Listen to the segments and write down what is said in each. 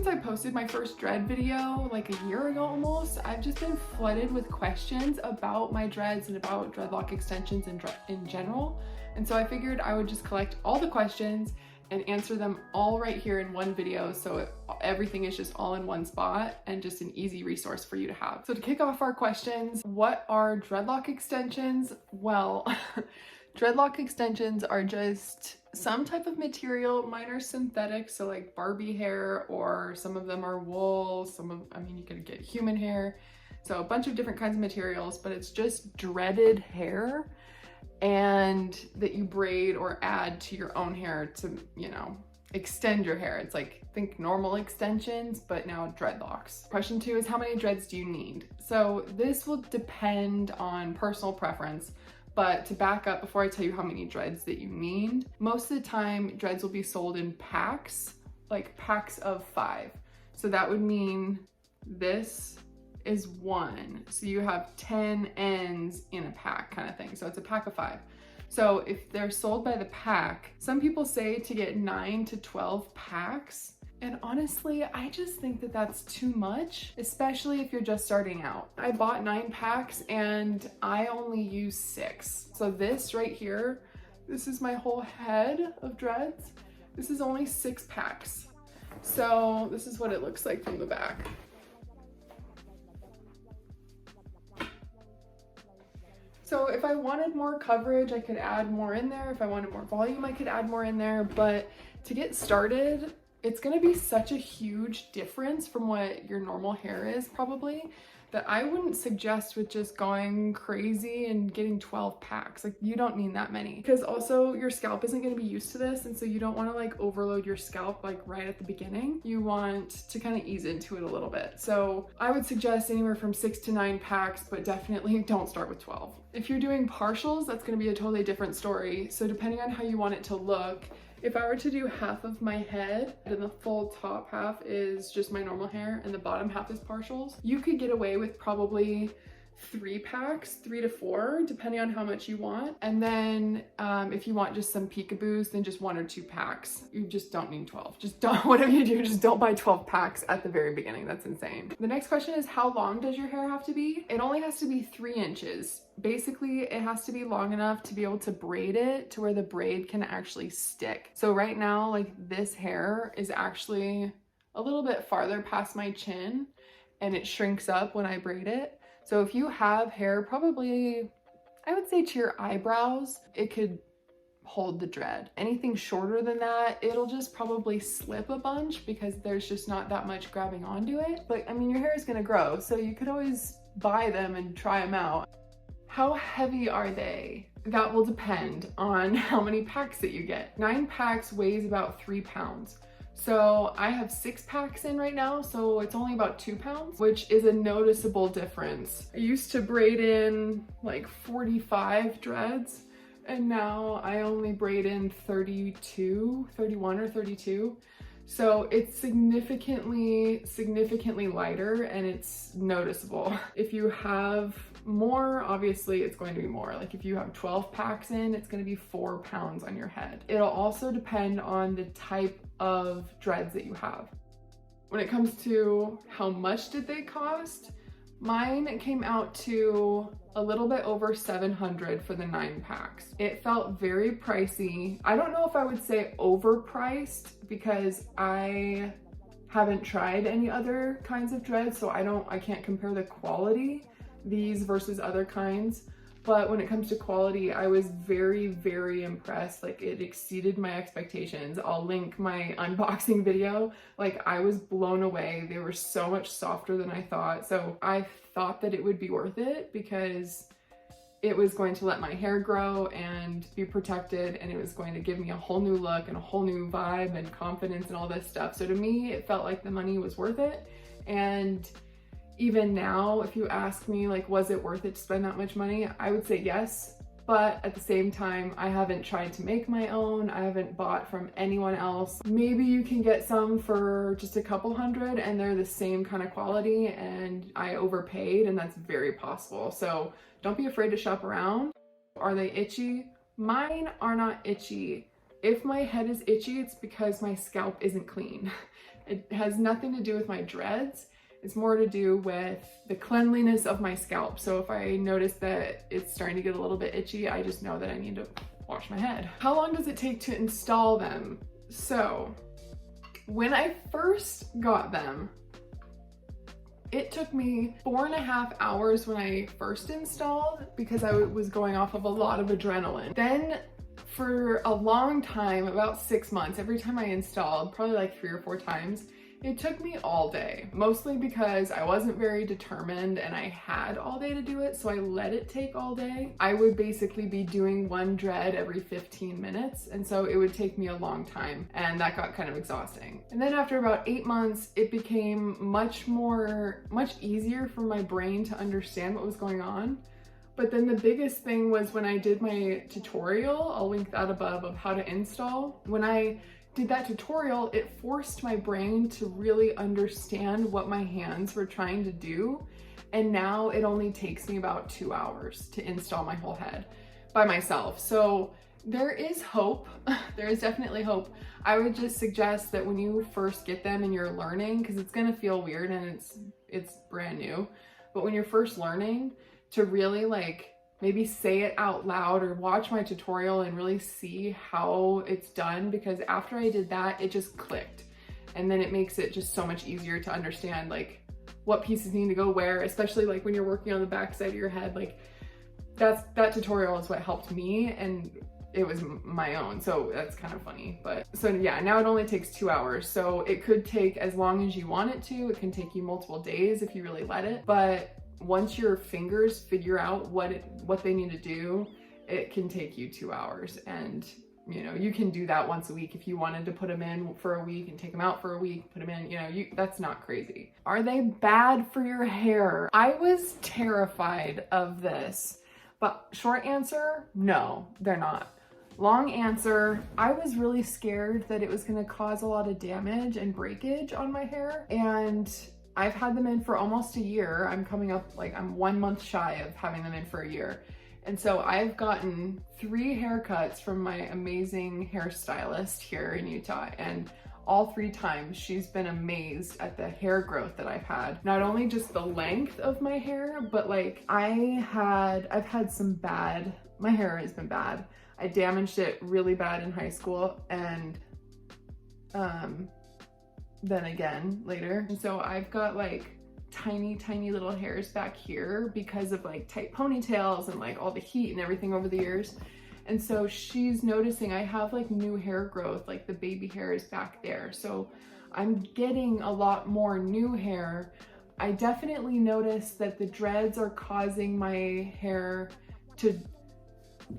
since I posted my first dread video like a year ago almost, I've just been flooded with questions about my dreads and about dreadlock extensions in general. And so I figured I would just collect all the questions and answer them all right here in one video, so everything is just all in one spot and just an easy resource for you to have. So to kick off our questions, what are dreadlock extensions? Well, dreadlock extensions are just some type of material. Mine are synthetic, so like Barbie hair, or some of them are wool, you can get human hair. So a bunch of different kinds of materials, but it's just dreaded hair, and that you braid or add to your own hair to, you know, extend your hair. It's like, think normal extensions, but now dreadlocks. Question 2 is, how many dreads do you need? So this will depend on personal preference, but to back up before I tell you how many dreads that you need, most of the time dreads will be sold in packs, like packs of 5. So that would mean this is 1. So you have 10 ends in a pack kind of thing. So it's a pack of 5. So if they're sold by the pack, some people say to get 9 to 12 packs. And honestly, I just think that that's too much, especially if you're just starting out. I bought 9 packs and I only use 6. So this right here, this is my whole head of dreads. This is only 6 packs. So this is what it looks like from the back. So if I wanted more coverage, I could add more in there. If I wanted more volume, I could add more in there. But to get started, it's gonna be such a huge difference from what your normal hair is probably, that I wouldn't suggest with just going crazy and getting 12 packs. Like, you don't need that many, because also your scalp isn't going to be used to this, and so you don't want to like overload your scalp like right at the beginning. You want to kind of ease into it a little bit. So I would suggest anywhere from 6 to 9 packs, but definitely don't start with 12. If you're doing partials, that's going to be a totally different story. So depending on how you want it to look, if I were to do half of my head and the full top half is just my normal hair and the bottom half is partials, you could get away with probably 3 packs, 3 to 4, depending on how much you want. And then if you want just some peekaboos, then just 1 or 2 packs. You just don't need 12. Just don't, whatever you do, just don't buy 12 packs at the very beginning. That's insane. The next question is, how long does your hair have to be? It only has to be 3 inches. Basically, it has to be long enough to be able to braid it to where the braid can actually stick. So right now, like, this hair is actually a little bit farther past my chin and it shrinks up when I braid it. So if you have hair probably, I would say to your eyebrows, it could hold the dread. Anything shorter than that, it'll just probably slip a bunch because there's just not that much grabbing onto it. But I mean, your hair is gonna grow, so you could always buy them and try them out. How heavy are they? That will depend on how many packs that you get. 9 packs weighs about 3 pounds. So I have 6 packs in right now, so it's only about 2 pounds, which is a noticeable difference. I used to braid in like 45 dreads, and now I only braid in 31 or 32. So it's significantly lighter, and it's noticeable. If you have more, obviously it's going to be more. Like if you have 12 packs in, it's going to be 4 pounds on your head. It'll also depend on the type of dreads that you have. When it comes to how much did they cost, mine came out to a little bit over $700 for the 9 packs. It felt very pricey. I don't know if I would say overpriced because I haven't tried any other kinds of dreads, so I can't compare the quality, these versus other kinds. But when it comes to quality, I was very, very impressed. Like, it exceeded my expectations. I'll link my unboxing video. Like, I was blown away. They were so much softer than I thought. So I thought that it would be worth it because it was going to let my hair grow and be protected, and it was going to give me a whole new look and a whole new vibe and confidence and all this stuff. So to me, it felt like the money was worth it. And even now, if you ask me, like, was it worth it to spend that much money? I would say yes, but at the same time, I haven't tried to make my own. I haven't bought from anyone else. Maybe you can get some for just a couple $100 and they're the same kind of quality, and I overpaid, and that's very possible. So don't be afraid to shop around. Are they itchy? Mine are not itchy. If my head is itchy, it's because my scalp isn't clean. It has nothing to do with my dreads. It's more to do with the cleanliness of my scalp. So if I notice that it's starting to get a little bit itchy, I just know that I need to wash my head. How long does it take to install them? So when I first got them, it took me 4.5 hours when I first installed because I was going off of a lot of adrenaline. Then for a long time, about 6 months, every time I installed, probably like 3 or 4 times, it took me all day, mostly because I wasn't very determined and I had all day to do it, so I let it take all day. I would basically be doing one dread every 15 minutes, and so it would take me a long time, and that got kind of exhausting. And then after about 8 months, it became much easier for my brain to understand what was going on. But then the biggest thing was when I did my tutorial, I'll link that above, of how to install. When I did that tutorial, it forced my brain to really understand what my hands were trying to do. And now it only takes me about 2 hours to install my whole head by myself. So there is hope. There is definitely hope. I would just suggest that when you first get them and you're learning, because it's gonna feel weird and it's brand new, but when you're first learning, to really like maybe say it out loud or watch my tutorial and really see how it's done, because after I did that, it just clicked. And then it makes it just so much easier to understand like what pieces need to go where, especially like when you're working on the back side of your head. Like that tutorial is what helped me, and it was my own, so that's kind of funny. But so yeah, now it only takes 2 hours. So it could take as long as you want it to. It can take you multiple days if you really let it. But once your fingers figure out what they need to do, it can take you 2 hours. And you know, you can do that once a week if you wanted to put them in for a week and take them out for a week, put them in, you know, that's not crazy. Are they bad for your hair? I was terrified of this, but short answer, no, they're not. Long answer, I was really scared that it was gonna cause a lot of damage and breakage on my hair, and I've had them in for almost a year. I'm coming up, like I'm 1 month shy of having them in for a year. And so I've gotten 3 haircuts from my amazing hairstylist here in Utah. And all 3 times she's been amazed at the hair growth that I've had. Not only just the length of my hair, but like I've had some bad, my hair has been bad. I damaged it really bad in high school, and then again later. And so I've got like tiny little hairs back here because of like tight ponytails and like all the heat and everything over the years. And so she's noticing I have like new hair growth, like the baby hair is back there. So I'm getting a lot more new hair. I definitely noticed that the dreads are causing my hair to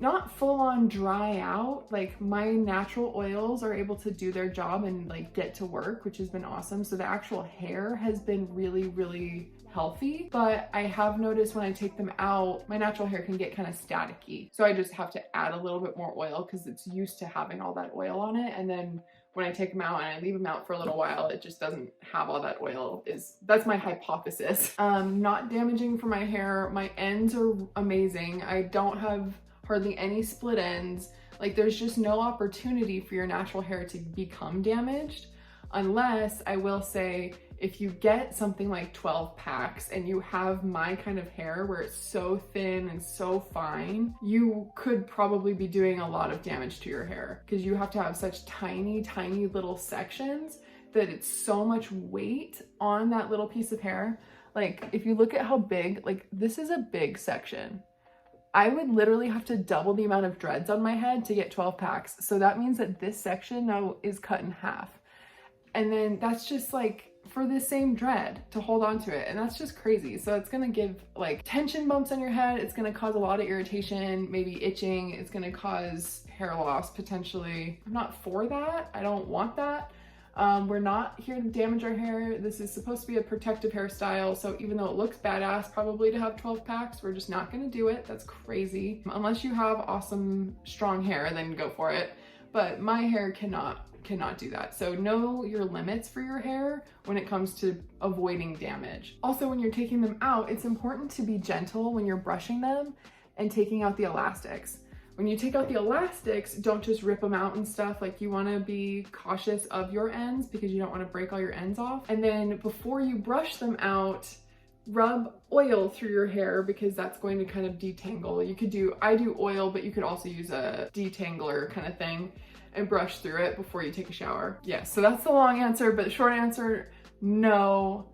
not full on dry out. Like my natural oils are able to do their job and like get to work, which has been awesome. So the actual hair has been really healthy, but I have noticed when I take them out, my natural hair can get kind of staticky. So I just have to add a little bit more oil because it's used to having all that oil on it. And then when I take them out and I leave them out for a little while, it just doesn't have all that oil. That's my hypothesis. Not damaging for my hair. My ends are amazing. I don't have hardly any split ends. Like there's just no opportunity for your natural hair to become damaged, unless, I will say, if you get something like 12 packs and you have my kind of hair where it's so thin and so fine, you could probably be doing a lot of damage to your hair because you have to have such tiny little sections that it's so much weight on that little piece of hair. Like if you look at how big, like this is a big section. I would literally have to double the amount of dreads on my head to get 12 packs. So that means that this section now is cut in half. And then that's just like for the same dread to hold on to it. And that's just crazy. So it's gonna give like tension bumps on your head. It's gonna cause a lot of irritation, maybe itching. It's gonna cause hair loss potentially. I'm not for that. I don't want that. We're not here to damage our hair. This is supposed to be a protective hairstyle. So even though it looks badass probably to have 12 packs, we're just not gonna do it. That's crazy. Unless you have awesome, strong hair, then go for it. But my hair cannot do that. So know your limits for your hair when it comes to avoiding damage. Also, when you're taking them out, it's important to be gentle when you're brushing them and taking out the elastics. When you take out the elastics, don't just rip them out and stuff. Like, you want to be cautious of your ends because you don't want to break all your ends off. And then before you brush them out, rub oil through your hair because that's going to kind of detangle. I do oil, but you could also use a detangler kind of thing and brush through it before you take a shower. Yes, so that's the long answer, but the short answer, no.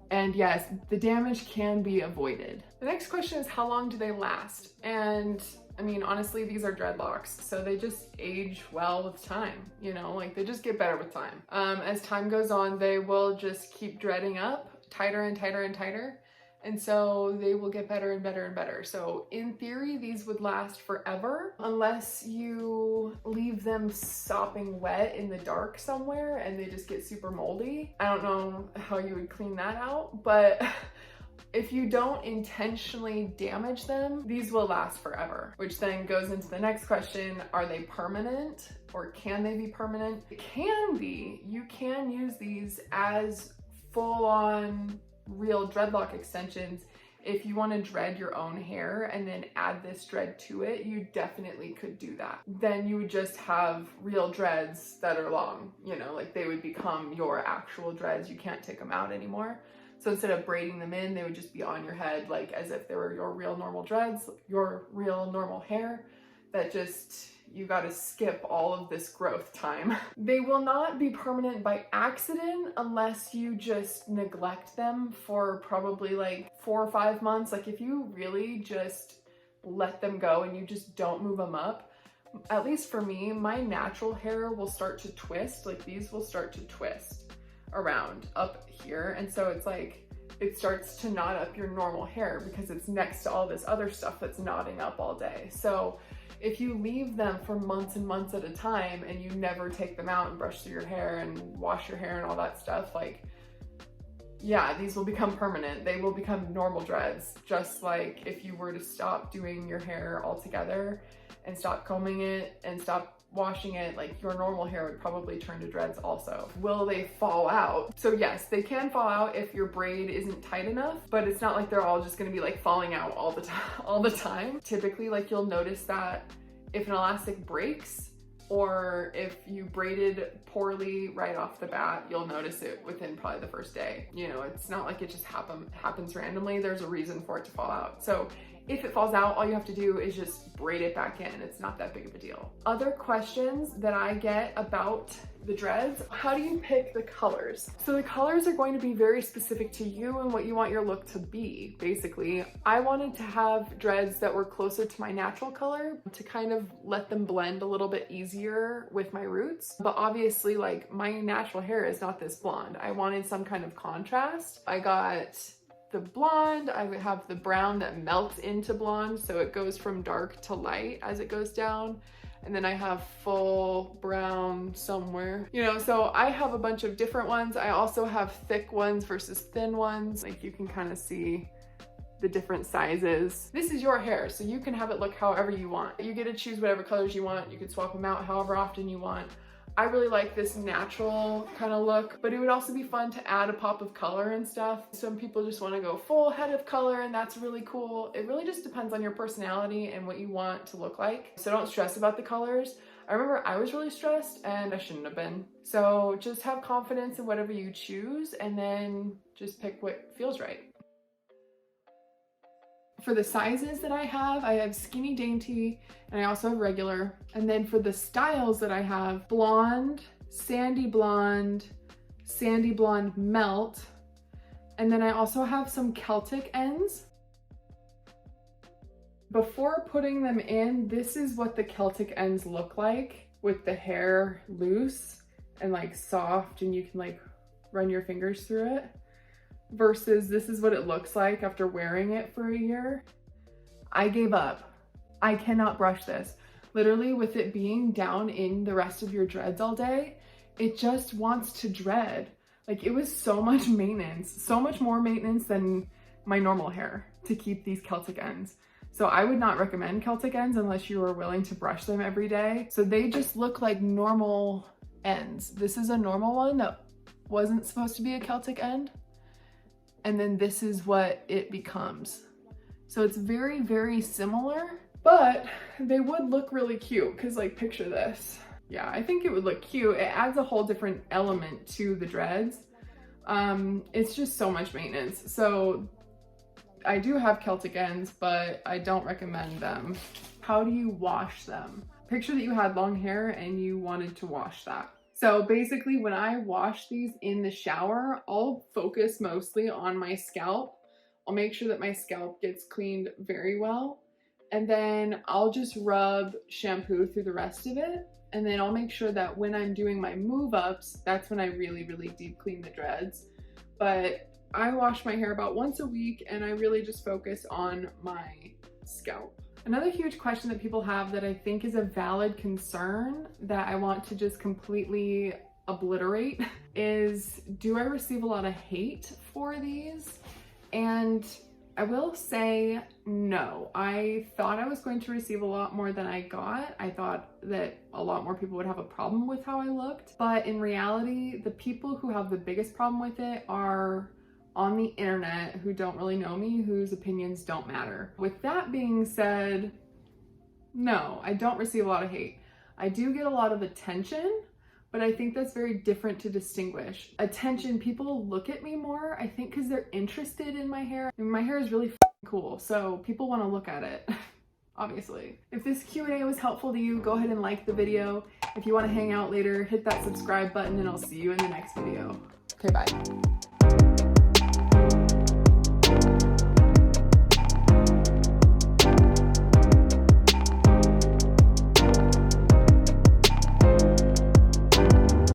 And yes, the damage can be avoided. The next question is, how long do they last? And I mean, honestly, these are dreadlocks, so they just age well with time, you know, like they just get better with time. As time goes on, they will just keep dreading up tighter and tighter and tighter. And so they will get better and better and better. So in theory, these would last forever unless you leave them sopping wet in the dark somewhere and they just get super moldy. I don't know how you would clean that out, but if you don't intentionally damage them, these will last forever, which then goes into the next question. Are they permanent, or can they be permanent? It can be. You can use these as full-on real dreadlock extensions. If you want to dread your own hair and then add this dread to it, you definitely could do that. Then you would just have real dreads that are long, you know, like they would become your actual dreads. You can't take them out anymore. So instead of braiding them in, they would just be on your head, like as if they were your real normal dreads, your real normal hair that just, you got to skip all of this growth time. They will not be permanent by accident unless you just neglect them for probably like 4 or 5 months. Like if you really just let them go and you just don't move them up, at least for me, my natural hair will start to twist. Like these will start to twist around up here. And so it's like, it starts to knot up your normal hair because it's next to all this other stuff that's knotting up all day. So if you leave them for months and months at a time and you never take them out and brush through your hair and wash your hair and all that stuff, like, yeah, these will become permanent. They will become normal dreads. Just like if you were to stop doing your hair altogether and stop combing it and stop washing it, like your normal hair would probably turn to dreads also. Will they fall out? So yes, they can fall out if your braid isn't tight enough, but it's not like they're all just gonna be like falling out all the time. Typically, like you'll notice that if an elastic breaks or if you braided poorly right off the bat, you'll notice it within probably the first day. You know, it's not like it just happens randomly. There's a reason for it to fall out. So if it falls out, all you have to do is just braid it back in. It's not that big of a deal. Other questions that I get about the dreads, how do you pick the colors? So the colors are going to be very specific to you and what you want your look to be, basically. I wanted to have dreads that were closer to my natural color to kind of let them blend a little bit easier with my roots. But obviously, like, my natural hair is not this blonde. I wanted some kind of contrast. I got the blonde, I would have the brown that melts into blonde, so it goes from dark to light as it goes down. And then I have full brown somewhere, you know, so I have a bunch of different ones. I also have thick ones versus thin ones. Like you can kind of see the different sizes. This is your hair, so you can have it look however you want. You get to choose whatever colors you want. You can swap them out however often you want. I really like this natural kind of look, but it would also be fun to add a pop of color and stuff. Some people just want to go full head of color, and that's really cool. It really just depends on your personality and what you want to look like. So don't stress about the colors. I remember I was really stressed and I shouldn't have been. So just have confidence in whatever you choose and then just pick what feels right. For the sizes that I have skinny dainty, and I also have regular. And then for the styles that I have, blonde, sandy blonde melt, and then I also have some Celtic ends. Before putting them in, this is what the Celtic ends look like with the hair loose and like soft, and you can like run your fingers through it. Versus this is what it looks like after wearing it for a year. I gave up. I cannot brush this. Literally, with it being down in the rest of your dreads all day, it just wants to dread. Like, it was so much maintenance, so much more maintenance than my normal hair to keep these Celtic ends. So I would not recommend Celtic ends unless you are willing to brush them every day. So they just look like normal ends. This is a normal one that wasn't supposed to be a Celtic end. And then this is what it becomes. So it's very, very similar, but they would look really cute because like picture this. Yeah, I think it would look cute. It adds a whole different element to the dreads. It's just so much maintenance. So I do have Celtic ends, but I don't recommend them. How do you wash them? Picture that you had long hair and you wanted to wash that. So basically when I wash these in the shower, I'll focus mostly on my scalp. I'll make sure that my scalp gets cleaned very well. And then I'll just rub shampoo through the rest of it. And then I'll make sure that when I'm doing my move ups, that's when I really, really deep clean the dreads. But I wash my hair about once a week and I really just focus on my scalp. Another huge question that people have that I think is a valid concern that I want to just completely obliterate is, do I receive a lot of hate for these? And I will say no. I thought I was going to receive a lot more than I got. I thought that a lot more people would have a problem with how I looked. But in reality, the people who have the biggest problem with it are on the internet, who don't really know me, whose opinions don't matter. With that being said, no, I don't receive a lot of hate. I do get a lot of attention, but I think that's very different to distinguish. Attention, people look at me more, I think because they're interested in my hair. And my hair is really cool, so people want to look at it, obviously. If this Q&A was helpful to you, go ahead and like the video. If you want to hang out later, hit that subscribe button and I'll see you in the next video. Okay, bye.